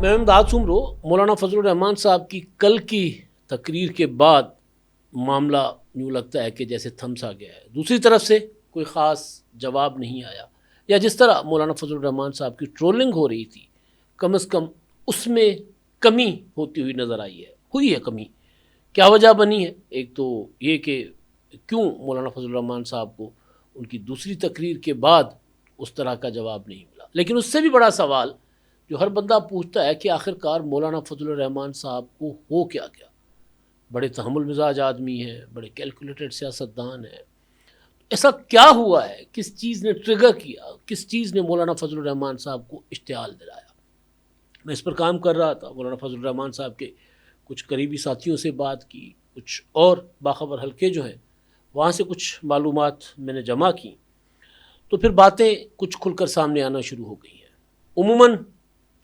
میں امداد سمرو مولانا فضل الرحمان صاحب کی کل کی تقریر کے بعد معاملہ یوں لگتا ہے کہ جیسے تھم سا گیا ہے. دوسری طرف سے کوئی خاص جواب نہیں آیا، یا جس طرح مولانا فضل الرحمان صاحب کی ٹرولنگ ہو رہی تھی کم از کم اس میں کمی ہوتی ہوئی نظر آئی ہے. ہوئی ہے کمی. کیا وجہ بنی ہے؟ ایک تو یہ کہ کیوں مولانا فضل الرحمان صاحب کو ان کی دوسری تقریر کے بعد اس طرح کا جواب نہیں ملا. لیکن اس سے بھی بڑا سوال جو ہر بندہ پوچھتا ہے کہ آخر کار مولانا فضل الرحمان صاحب کو ہو کیا گیا؟ بڑے تحمل مزاج آدمی ہیں، بڑے کیلکولیٹڈ سیاستدان ہیں. ایسا کیا ہوا ہے؟ کس چیز نے ٹریگر کیا؟ کس چیز نے مولانا فضل الرحمان صاحب کو اشتعال دلایا؟ میں اس پر کام کر رہا تھا. مولانا فضل الرحمان صاحب کے کچھ قریبی ساتھیوں سے بات کی، کچھ اور باخبر حلقے جو ہیں وہاں سے کچھ معلومات میں نے جمع کی، تو پھر باتیں کچھ کھل کر سامنے آنا شروع ہو گئی ہیں. عموماً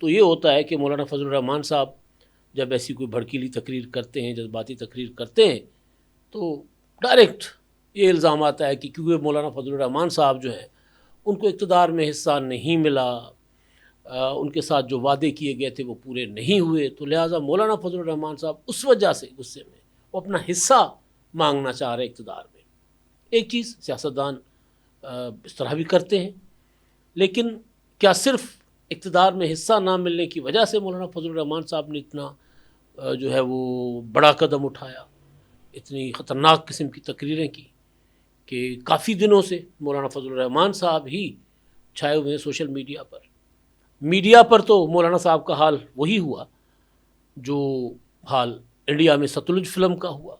تو یہ ہوتا ہے کہ مولانا فضل الرحمان صاحب جب ایسی کوئی بھڑکیلی تقریر کرتے ہیں، جذباتی تقریر کرتے ہیں، تو ڈائریکٹ یہ الزام آتا ہے کہ کیونکہ مولانا فضل الرحمان صاحب جو ہیں ان کو اقتدار میں حصہ نہیں ملا، ان کے ساتھ جو وعدے کیے گئے تھے وہ پورے نہیں ہوئے، تو لہٰذا مولانا فضل الرحمان صاحب اس وجہ سے غصے میں وہ اپنا حصہ مانگنا چاہ رہے اقتدار میں. ایک چیز سیاستدان اس طرح بھی کرتے ہیں، لیکن کیا صرف اقتدار میں حصہ نہ ملنے کی وجہ سے مولانا فضل الرحمان صاحب نے اتنا جو ہے وہ بڑا قدم اٹھایا، اتنی خطرناک قسم کی تقریریں کی کہ کافی دنوں سے مولانا فضل الرحمان صاحب ہی چھائے ہوئے ہیں سوشل میڈیا پر. میڈیا پر تو مولانا صاحب کا حال وہی ہوا جو حال انڈیا میں ستلج فلم کا ہوا.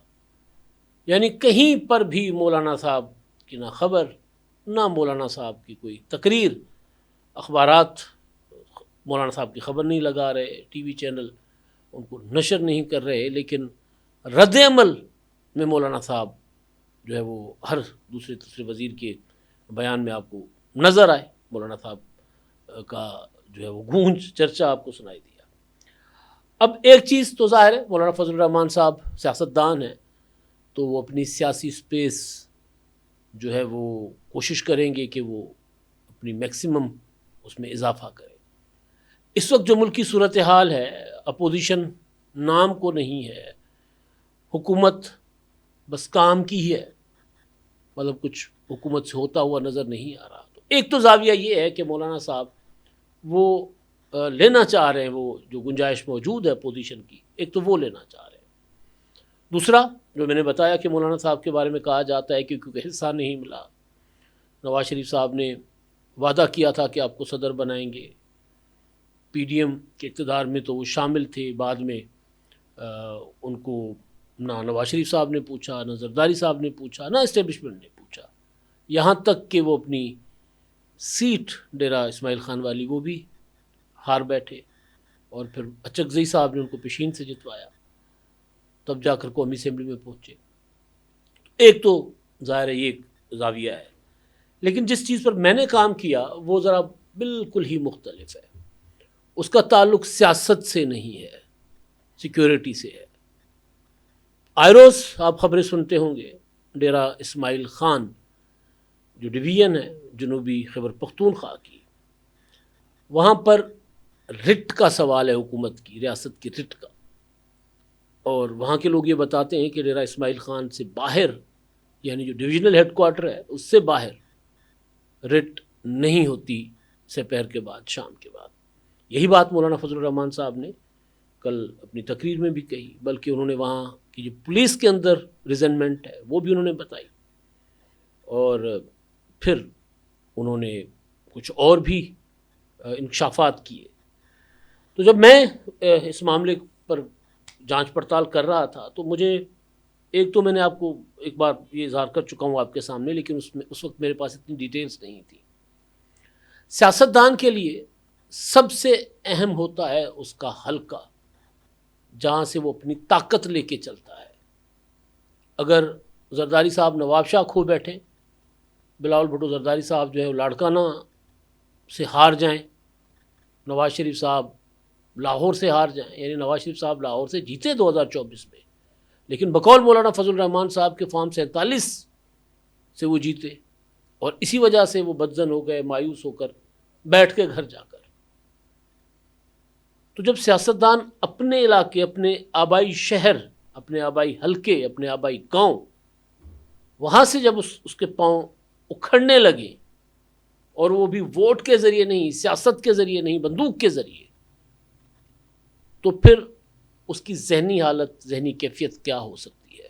یعنی کہیں پر بھی مولانا صاحب کی نہ خبر، نہ مولانا صاحب کی کوئی تقریر. اخبارات مولانا صاحب کی خبر نہیں لگا رہے، ٹی وی چینل ان کو نشر نہیں کر رہے، لیکن رد عمل میں مولانا صاحب جو ہے وہ ہر دوسرے تیسرے وزیر کے بیان میں آپ کو نظر آئے. مولانا صاحب کا جو ہے وہ گونج چرچا آپ کو سنائی دیا. اب ایک چیز تو ظاہر ہے، مولانا فضل الرحمان صاحب سیاستدان ہیں تو وہ اپنی سیاسی سپیس جو ہے وہ کوشش کریں گے کہ وہ اپنی میکسیمم اس میں اضافہ کریں. اس وقت جو ملکی صورتحال ہے، اپوزیشن نام کو نہیں ہے، حکومت بس کام کی ہی ہے، مطلب کچھ حکومت سے ہوتا ہوا نظر نہیں آ رہا. تو ایک تو زاویہ یہ ہے کہ مولانا صاحب وہ لینا چاہ رہے ہیں، وہ جو گنجائش موجود ہے اپوزیشن کی، ایک تو وہ لینا چاہ رہے ہیں. دوسرا جو میں نے بتایا کہ مولانا صاحب کے بارے میں کہا جاتا ہے کہ کیونکہ حصہ نہیں ملا، نواز شریف صاحب نے وعدہ کیا تھا کہ آپ کو صدر بنائیں گے. پی ڈی ایم کے اقتدار میں تو وہ شامل تھے، بعد میں ان کو نہ نواز شریف صاحب نے پوچھا، نہ زرداری صاحب نے پوچھا، نہ اسٹیبلشمنٹ نے پوچھا، یہاں تک کہ وہ اپنی سیٹ ڈیرہ اسماعیل خان والی وہ بھی ہار بیٹھے، اور پھر اچکزئی صاحب نے ان کو پشین سے جتوایا، تب جا کر قومی اسمبلی میں پہنچے. ایک تو ظاہر ہے یہ ایک زاویہ ہے، لیکن جس چیز پر میں نے کام کیا وہ ذرا بالکل ہی مختلف ہے. اس کا تعلق سیاست سے نہیں ہے، سیکیورٹی سے ہے. آئے روز آپ خبریں سنتے ہوں گے، ڈیرہ اسماعیل خان جو ڈویژن ہے جنوبی خیبر پختونخوا کی، وہاں پر رٹ کا سوال ہے، حکومت کی، ریاست کی رٹ کا. اور وہاں کے لوگ یہ بتاتے ہیں کہ ڈیرہ اسماعیل خان سے باہر، یعنی جو ڈویژنل ہیڈ کوارٹر ہے اس سے باہر رٹ نہیں ہوتی سپہر کے بعد، شام کے بعد. یہی بات مولانا فضل الرحمان صاحب نے کل اپنی تقریر میں بھی کہی، بلکہ انہوں نے وہاں کی جو پولیس کے اندر ریزنمنٹ ہے وہ بھی انہوں نے بتائی، اور پھر انہوں نے کچھ اور بھی انکشافات کیے. تو جب میں اس معاملے پر جانچ پڑتال کر رہا تھا تو مجھے ایک تو میں نے آپ کو ایک بار یہ اظہار کر چکا ہوں آپ کے سامنے، لیکن اس وقت میرے پاس اتنی ڈیٹیلز نہیں تھی. سیاستدان کے لیے سب سے اہم ہوتا ہے اس کا حلقہ، جہاں سے وہ اپنی طاقت لے کے چلتا ہے. اگر زرداری صاحب نواب شاہ کھو بیٹھیں، بلاول بھٹو زرداری صاحب جو ہے وہ لاڑکانہ سے ہار جائیں، نواز شریف صاحب لاہور سے ہار جائیں، یعنی نواز شریف صاحب لاہور سے جیتے 2024 میں، لیکن بقول مولانا فضل الرحمان صاحب کے فارم 47 سے وہ جیتے، اور اسی وجہ سے وہ بدظن ہو گئے، مایوس ہو کر بیٹھ کے گھر جا کر. تو جب سیاستدان اپنے علاقے، اپنے آبائی شہر، اپنے آبائی حلقے، اپنے آبائی گاؤں، وہاں سے جب اس کے پاؤں اکھڑنے لگے، اور وہ بھی ووٹ کے ذریعے نہیں، سیاست کے ذریعے نہیں، بندوق کے ذریعے، تو پھر اس کی ذہنی حالت، ذہنی کیفیت کیا ہو سکتی ہے؟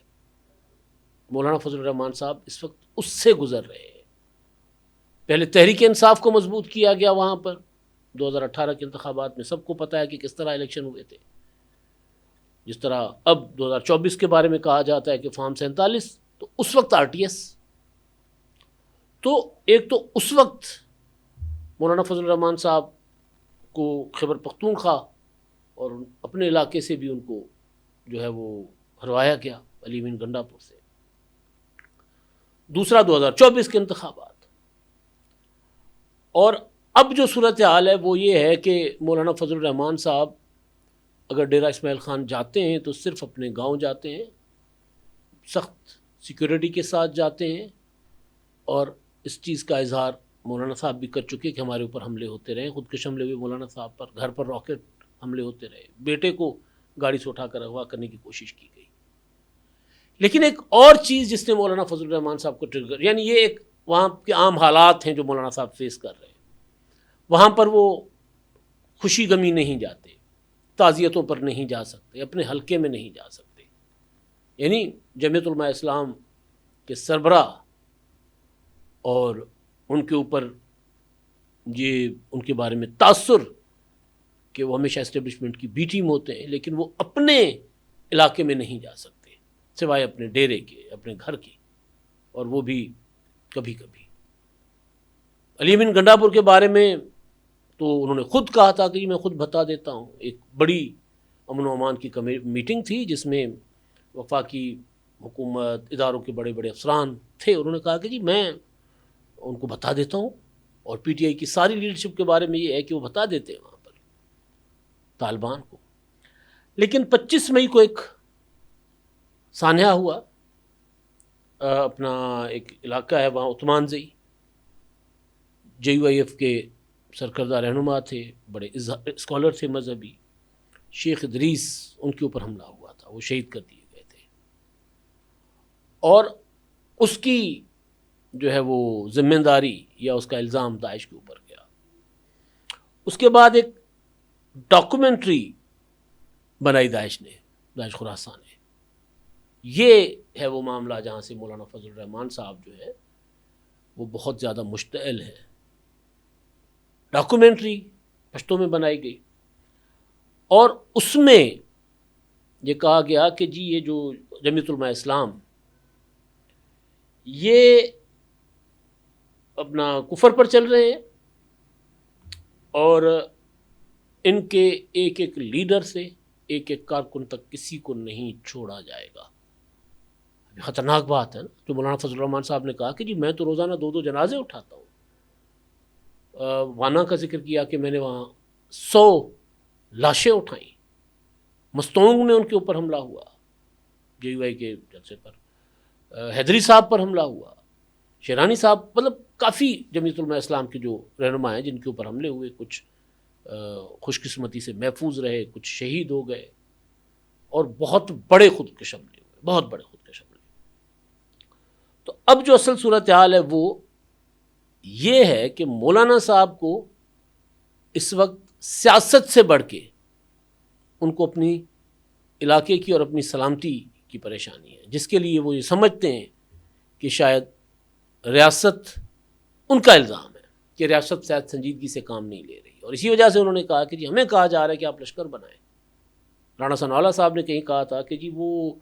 مولانا فضل الرحمان صاحب اس وقت اس سے گزر رہے ہیں۔ پہلے تحریک انصاف کو مضبوط کیا گیا، وہاں پر 2018 کے انتخابات میں سب کو پتہ ہے کہ کس طرح الیکشن ہوئے تھے، جس طرح اب 2024 کے بارے میں کہا جاتا ہے کہ فارم 47، تو اس وقت RTS۔ تو ایک تو اس وقت مولانا فضل الرحمان صاحب کو خیبر پختونخوا اور اپنے علاقے سے بھی ان کو جو ہے وہ ہروایا گیا، علی امین گنڈا پور سے۔ دوسرا 2024 کے انتخابات، اور اب جو صورتحال ہے وہ یہ ہے کہ مولانا فضل الرحمان صاحب اگر ڈیرہ اسماعیل خان جاتے ہیں تو صرف اپنے گاؤں جاتے ہیں، سخت سیکورٹی کے ساتھ جاتے ہیں، اور اس چیز کا اظہار مولانا صاحب بھی کر چکے کہ ہمارے اوپر حملے ہوتے رہے، خودکش حملے ہوئے مولانا صاحب پر، گھر پر راکٹ حملے ہوتے رہے، بیٹے کو گاڑی سے اٹھا کر اغوا کرنے کی کوشش کی گئی۔ لیکن ایک اور چیز جس نے مولانا فضل الرحمان صاحب کو ٹریگر، یعنی یہ ایک وہاں کے عام حالات ہیں جو مولانا صاحب فیس کر رہے ہیں، وہاں پر وہ خوشی غمی نہیں جاتے، تعزیتوں پر نہیں جا سکتے، اپنے حلقے میں نہیں جا سکتے، یعنی جمعیت علماء اسلام کے سربراہ اور ان کے اوپر یہ ان کے بارے میں تاثر کہ وہ ہمیشہ اسٹیبلشمنٹ کی بی ٹیم ہوتے ہیں، لیکن وہ اپنے علاقے میں نہیں جا سکتے سوائے اپنے ڈیرے کے، اپنے گھر کے، اور وہ بھی کبھی کبھی۔ علی امین گنڈا پور کے بارے میں تو انہوں نے خود کہا تھا کہ میں خود بتا دیتا ہوں، ایک بڑی امن و امان کی میٹنگ تھی جس میں وفاقی حکومت، اداروں کے بڑے بڑے افسران تھے، انہوں نے کہا کہ جی میں ان کو بتا دیتا ہوں، اور PTI کی ساری لیڈرشپ کے بارے میں یہ ہے کہ وہ بتا دیتے ہیں وہاں پر طالبان کو۔ لیکن 25 مئی کو ایک سانحہ ہوا، اپنا ایک علاقہ ہے وہاں عثمان زئی، JUIF کے سرکردہ رہنما تھے، بڑے اسکالر تھے مذہبی، شیخ ادریس، ان کے اوپر حملہ ہوا تھا، وہ شہید کر دیے گئے تھے، اور اس کی جو ہے وہ ذمہ داری یا اس کا الزام داعش کے اوپر گیا۔ اس کے بعد ایک ڈاکومنٹری بنائی داعش خراسان نے۔ یہ ہے وہ معاملہ جہاں سے مولانا فضل الرحمان صاحب جو ہے وہ بہت زیادہ مشتعل ہے۔ ڈاکومنٹری پشتوں میں بنائی گئی، اور اس میں یہ کہا گیا کہ جی یہ جو جمعیت علماء اسلام یہ اپنا کفر پر چل رہے ہیں، اور ان کے ایک ایک لیڈر سے ایک ایک کارکن تک کسی کو نہیں چھوڑا جائے گا۔ خطرناک بات ہے نا، جو مولانا فضل الرحمان صاحب نے کہا کہ جی میں تو روزانہ 2 جنازے اٹھاتا ہوں۔ وانا کا ذکر کیا کہ میں نے وہاں 100 لاشیں اٹھائیں، مستونگ میں ان کے اوپر حملہ ہوا، JUI کے جلسے پر، حیدری صاحب پر حملہ ہوا، شیرانی صاحب، مطلب کافی جمعیت علماء اسلام کے جو رہنما ہیں جن کے اوپر حملے ہوئے، کچھ خوش قسمتی سے محفوظ رہے، کچھ شہید ہو گئے، اور بہت بڑے خودکش حملے ہوئے، بہت بڑے خودکش حملے۔ تو اب جو اصل صورتحال ہے وہ یہ ہے کہ مولانا صاحب کو اس وقت سیاست سے بڑھ کے ان کو اپنی علاقے کی اور اپنی سلامتی کی پریشانی ہے، جس کے لیے وہ یہ سمجھتے ہیں کہ شاید ریاست، ان کا الزام ہے کہ ریاست شاید سنجیدگی سے کام نہیں لے رہی، اور اسی وجہ سے انہوں نے کہا کہ جی ہمیں کہا جا رہا ہے کہ آپ لشکر بنائیں۔ رانا ثناءاللہ صاحب نے کہیں کہا تھا کہ جی وہ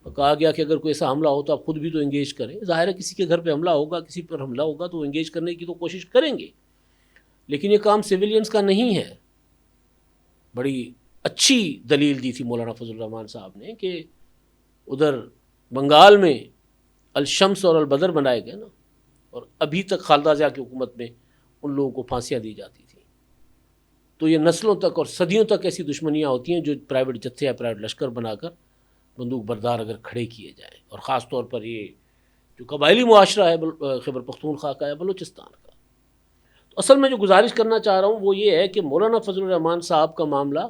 کہا گیا کہ اگر کوئی ایسا حملہ ہو تو آپ خود بھی تو انگیج کریں۔ ظاہر ہے کسی کے گھر پہ حملہ ہوگا، کسی پر حملہ ہوگا تو انگیج کرنے کی تو کوشش کریں گے، لیکن یہ کام سویلینز کا نہیں ہے۔ بڑی اچھی دلیل دی تھی مولانا فضل الرحمان صاحب نے کہ ادھر بنگال میں الشمس اور البدر بنائے گئے نا، اور ابھی تک خالدہ ضیاء کی حکومت میں ان لوگوں کو پھانسیاں دی جاتی تھیں۔ تو یہ نسلوں تک اور صدیوں تک ایسی دشمنیاں ہوتی ہیں جو پرائیویٹ جتھے یا پرائیویٹ لشکر بنا کر بندوق بردار اگر کھڑے کیے جائیں، اور خاص طور پر یہ جو قبائلی معاشرہ ہے خیبر پختونخوا کا ہے، بلوچستان کا۔ تو اصل میں جو گزارش کرنا چاہ رہا ہوں وہ یہ ہے کہ مولانا فضل الرحمان صاحب کا معاملہ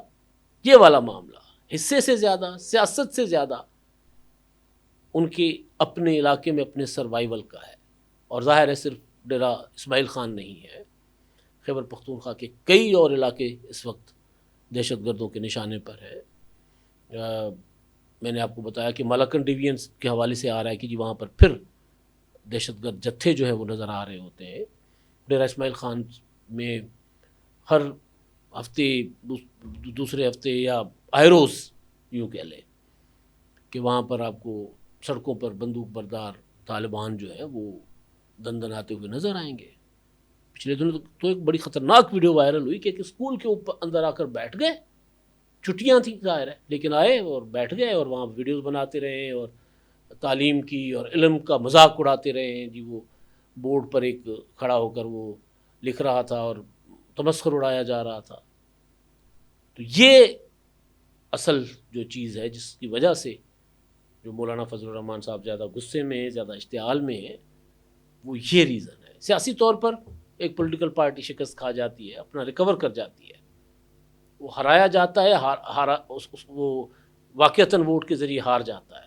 یہ والا معاملہ حصے سے زیادہ، سیاست سے زیادہ ان کے اپنے علاقے میں اپنے سروائیول کا ہے. اور ظاہر ہے صرف ڈیرہ اسماعیل خان نہیں ہے، خیبر پختونخوا کے کئی اور علاقے اس وقت دہشت گردوں کے نشانے پر ہے. میں نے آپ کو بتایا کہ مالاکنڈ ڈویژن کے حوالے سے آ رہا ہے کہ جی وہاں پر پھر دہشت گرد جتھے جو ہے وہ نظر آ رہے ہوتے ہیں. ڈیرہ اسماعیل خان میں ہر ہفتے دوسرے ہفتے یا آئے روز یوں کہہ لیں کہ وہاں پر آپ کو سڑکوں پر بندوق بردار طالبان جو ہے وہ دندناتے ہوئے نظر آئیں گے. پچھلے دنوں تو ایک بڑی خطرناک ویڈیو وائرل ہوئی کہ ایک اسکول کے اوپر اندر آ کر بیٹھ گئے، چھٹیاں تھیں ظاہر ہے، لیکن آئے اور بیٹھ گئے اور وہاں ویڈیوز بناتے رہے اور تعلیم کی اور علم کا مذاق اڑاتے رہے. جی وہ بورڈ پر ایک کھڑا ہو کر وہ لکھ رہا تھا اور تمسخر اڑایا جا رہا تھا. تو یہ اصل جو چیز ہے جس کی وجہ سے جو مولانا فضل الرحمان صاحب زیادہ غصے میں ہیں، زیادہ اشتعال میں ہیں، وہ یہ ریزن ہے. سیاسی طور پر ایک پولیٹیکل پارٹی شکست کھا جاتی ہے، اپنا ریکور کر جاتی ہے، وہ ہرایا جاتا ہے، وہ واقعتاً ووٹ کے ذریعے ہار جاتا ہے،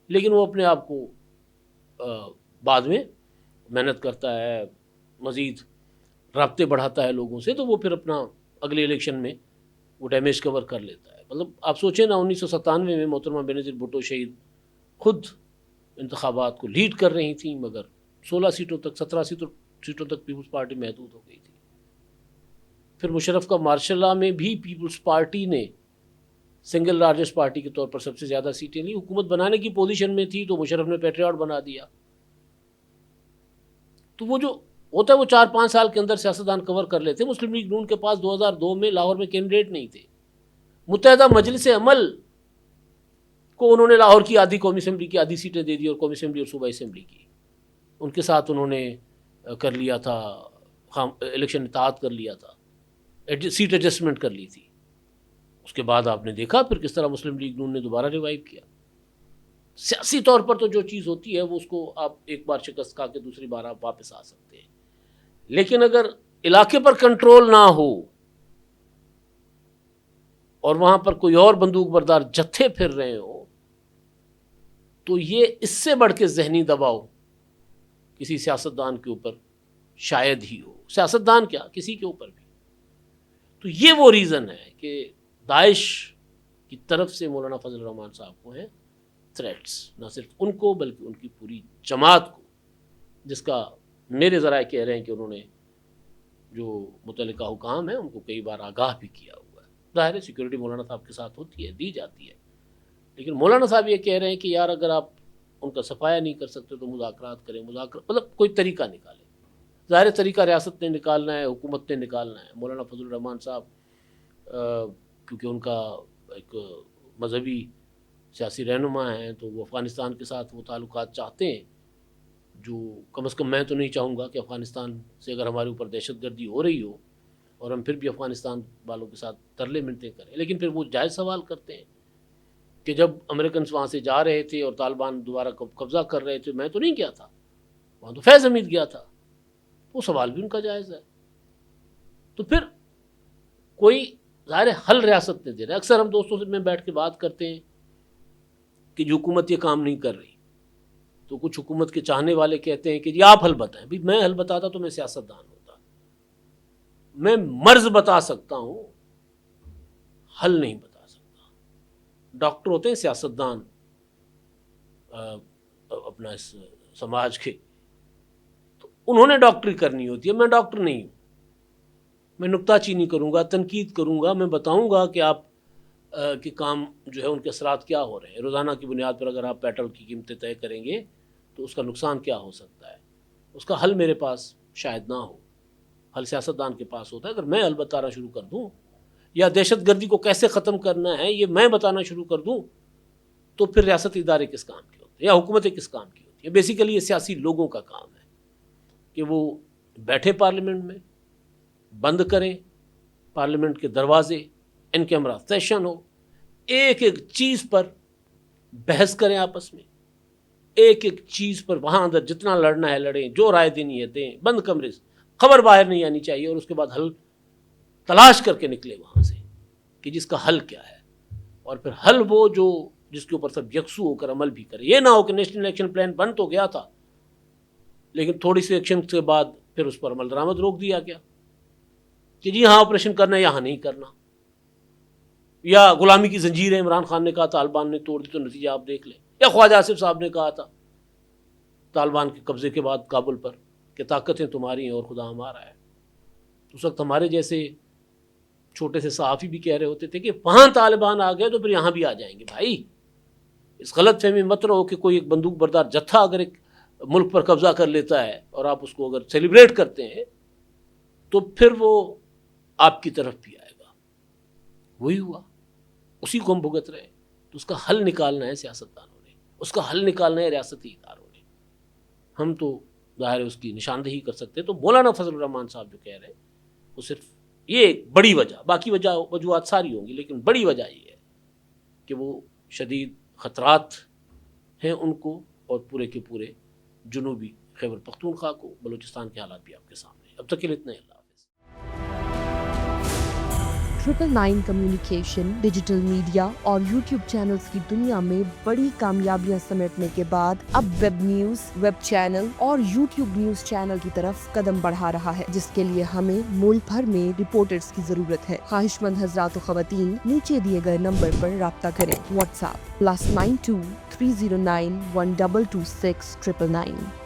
لیکن وہ اپنے آپ کو بعد میں محنت کرتا ہے، مزید رابطے بڑھاتا ہے لوگوں سے، تو وہ پھر اپنا اگلے الیکشن میں وہ ڈیمیج کور کر لیتا ہے. مطلب آپ سوچیں نا، 1997 میں محترمہ بینظیر بھٹو شہید خود انتخابات کو لیڈ کر رہی تھیں، مگر 16 سیٹوں تک 17 سیٹوں تک پیپلز پارٹی محدود ہو گئی تھی. پھر مشرف کا مارشل لا میں بھی پیپلز پارٹی نے سنگل لارجسٹ پارٹی کے طور پر سب سے زیادہ سیٹیں لی. حکومت بنانے کی پوزیشن میں تھی تو مشرف نے پیٹریاٹ بنا دیا. تو وہ جو ہوتا ہے وہ 4-5 سال کے اندر سیاستدان کور کر لیتے. مسلم لیگ نون کے پاس 2002 میں لاہور میں کینڈیڈیٹ نہیں تھے. متحدہ مجلس عمل کو انہوں نے لاہور کی آدھی قومی اسمبلی کی آدھی سیٹیں دے دی اور قومی اسمبلی اور صوبائی اسمبلی کی ان کے ساتھ انہوں نے کر لیا تھا، الیکشن اطاعت کر لیا تھا، سیٹ ایڈجسٹمنٹ کر لی تھی. اس کے بعد آپ نے دیکھا پھر کس طرح مسلم لیگ نون نے دوبارہ ریوائیو کیا. سیاسی طور پر تو جو چیز ہوتی ہے وہ اس کو آپ ایک بار شکست کھا کے دوسری بار آپ واپس آ سکتے ہیں، لیکن اگر علاقے پر کنٹرول نہ ہو اور وہاں پر کوئی اور بندوق بردار جتھے پھر رہے ہو تو یہ اس سے بڑھ کے ذہنی دباؤ کسی سیاستدان کے اوپر شاید ہی ہو. سیاستدان کیا، کسی کے اوپر بھی. تو یہ وہ ریزن ہے کہ داعش کی طرف سے مولانا فضل الرحمان صاحب کو ہیں تھریٹس، نہ صرف ان کو بلکہ ان کی پوری جماعت کو، جس کا میرے ذرائع کہہ رہے ہیں کہ انہوں نے جو متعلقہ حکام ہیں ان کو کئی بار آگاہ بھی کیا ہوا ہے. ظاہر ہے سیکورٹی مولانا صاحب کے ساتھ ہوتی ہے، دی جاتی ہے، لیکن مولانا صاحب یہ کہہ رہے ہیں کہ یار اگر آپ ان کا صفایا نہیں کر سکتے تو مذاکرات کریں. مطلب کوئی طریقہ نکالیں. ظاہر طریقہ ریاست نے نکالنا ہے، حکومت نے نکالنا ہے. مولانا فضل الرحمان صاحب کیونکہ ان کا ایک مذہبی سیاسی رہنما ہیں تو وہ افغانستان کے ساتھ وہ تعلقات چاہتے ہیں جو کم از کم میں تو نہیں چاہوں گا کہ افغانستان سے اگر ہمارے اوپر دہشت گردی ہو رہی ہو اور ہم پھر بھی افغانستان والوں کے ساتھ ترلے منتیں کریں. لیکن پھر وہ جائز سوال کرتے ہیں کہ جب امریکنز وہاں سے جا رہے تھے اور طالبان دوبارہ قبضہ کر رہے تھے میں تو نہیں گیا تھا، وہاں تو فیض حمید گیا تھا. وہ سوال بھی ان کا جائز ہے. تو پھر کوئی ظاہر حل ریاست نے دے رہا ہے. اکثر ہم دوستوں سے میں بیٹھ کے بات کرتے ہیں کہ جو حکومت یہ کام نہیں کر رہی تو کچھ حکومت کے چاہنے والے کہتے ہیں کہ جی آپ حل بتائیں. بھی میں حل بتاتا تو میں سیاستدان ہوتا، میں مرض بتا سکتا ہوں، حل نہیں بتا سکتا. ڈاکٹر ہوتے ہیں سیاستدان اپنا اس سماج کے، تو انہوں نے ڈاکٹری کرنی ہوتی ہے. میں ڈاکٹر نہیں ہوں. میں نکتہ چینی کروں گا، تنقید کروں گا، میں بتاؤں گا کہ آپ کے کام جو ہے ان کے اثرات کیا ہو رہے ہیں. روزانہ کی بنیاد پر اگر آپ پیٹرول کی قیمتیں طے کریں گے تو اس کا نقصان کیا ہو سکتا ہے. اس کا حل میرے پاس شاید نہ ہو، حل سیاستدان کے پاس ہوتا ہے. اگر میں حل بتانا شروع کر دوں یا دہشت گردی کو کیسے ختم کرنا ہے یہ میں بتانا شروع کر دوں تو پھر ریاستی ادارے کس کام کے ہوتے ہیں یا حکومتیں کس کام کی ہوتی ہیں. بیسیکلی یہ سیاسی لوگوں کا کام ہے کہ وہ بیٹھے پارلیمنٹ میں، بند کریں پارلیمنٹ کے دروازے، ان کیمرہ سیشن ہو، ایک ایک چیز پر بحث کریں آپس میں، ایک ایک چیز پر وہاں اندر جتنا لڑنا ہے لڑیں، جو رائے دینی ہے دیں، بند کمرے سے، خبر باہر نہیں آنی چاہیے اور اس کے بعد حل تلاش کر کے نکلے وہاں سے کہ جس کا حل کیا ہے، اور پھر حل وہ جو جس کے اوپر سب یکسو ہو کر عمل بھی کرے. یہ نہ ہو کہ نیشنل ایکشن پلان بن تو گیا تھا لیکن تھوڑی سی ایکشن کے بعد پھر اس پر عمل درآمد روک دیا گیا کہ جی ہاں آپریشن کرنا ہے، یہاں نہیں کرنا. یا غلامی کی زنجیریں عمران خان نے کہا طالبان نے توڑ دی تو نتیجہ آپ دیکھ لیں. یا خواجہ آصف صاحب نے کہا تھا طالبان کے قبضے کے بعد کابل پر کہ طاقتیں تمہاری ہیں اور خدا ہمارا ہے. اس وقت ہمارے جیسے چھوٹے سے صحافی بھی کہہ رہے ہوتے تھے کہ وہاں طالبان آ گئے تو پھر یہاں بھی آ جائیں گے. بھائی اس غلط فہمی مت رہو کہ کوئی ایک بندوق بردار جتھا اگر ایک ملک پر قبضہ کر لیتا ہے اور آپ اس کو اگر سیلیبریٹ کرتے ہیں تو پھر وہ آپ کی طرف بھی آئے گا. وہی ہوا، اسی کو ہم بھگت رہے. تو اس کا حل نکالنا ہے سیاستدانوں نے، اس کا حل نکالنا ہے ریاستی اداروں نے. ہم تو ظاہر ہے اس کی نشاندہی کر سکتے. تو مولانا فضل الرحمان صاحب جو کہہ رہے ہیں وہ صرف یہ ایک بڑی وجہ، باقی وجوہات ساری ہوں گی لیکن بڑی وجہ یہ ہے کہ وہ شدید خطرات ہیں ان کو، اور پورے کے پورے جنوبی خیبر پختونخوا کو. بلوچستان کے حالات بھی آپ کے سامنے ہیں. اب تک کے لیے اتنا ہی. اللہ حافظ. 999 کمیونیکیشن، ڈیجیٹل میڈیا اور یوٹیوب چینلز کی دنیا میں بڑی کامیابیاں سمیٹنے کے بعد اب ویب نیوز، ویب چینل اور یوٹیوب نیوز چینل کی طرف قدم بڑھا رہا ہے، جس کے لیے ہمیں ملک بھر میں رپورٹرز کی ضرورت ہے. خواہش مند حضرات و خواتین نیچے دیے گئے نمبر پر رابطہ کریں. What's app +92 309 1226 999.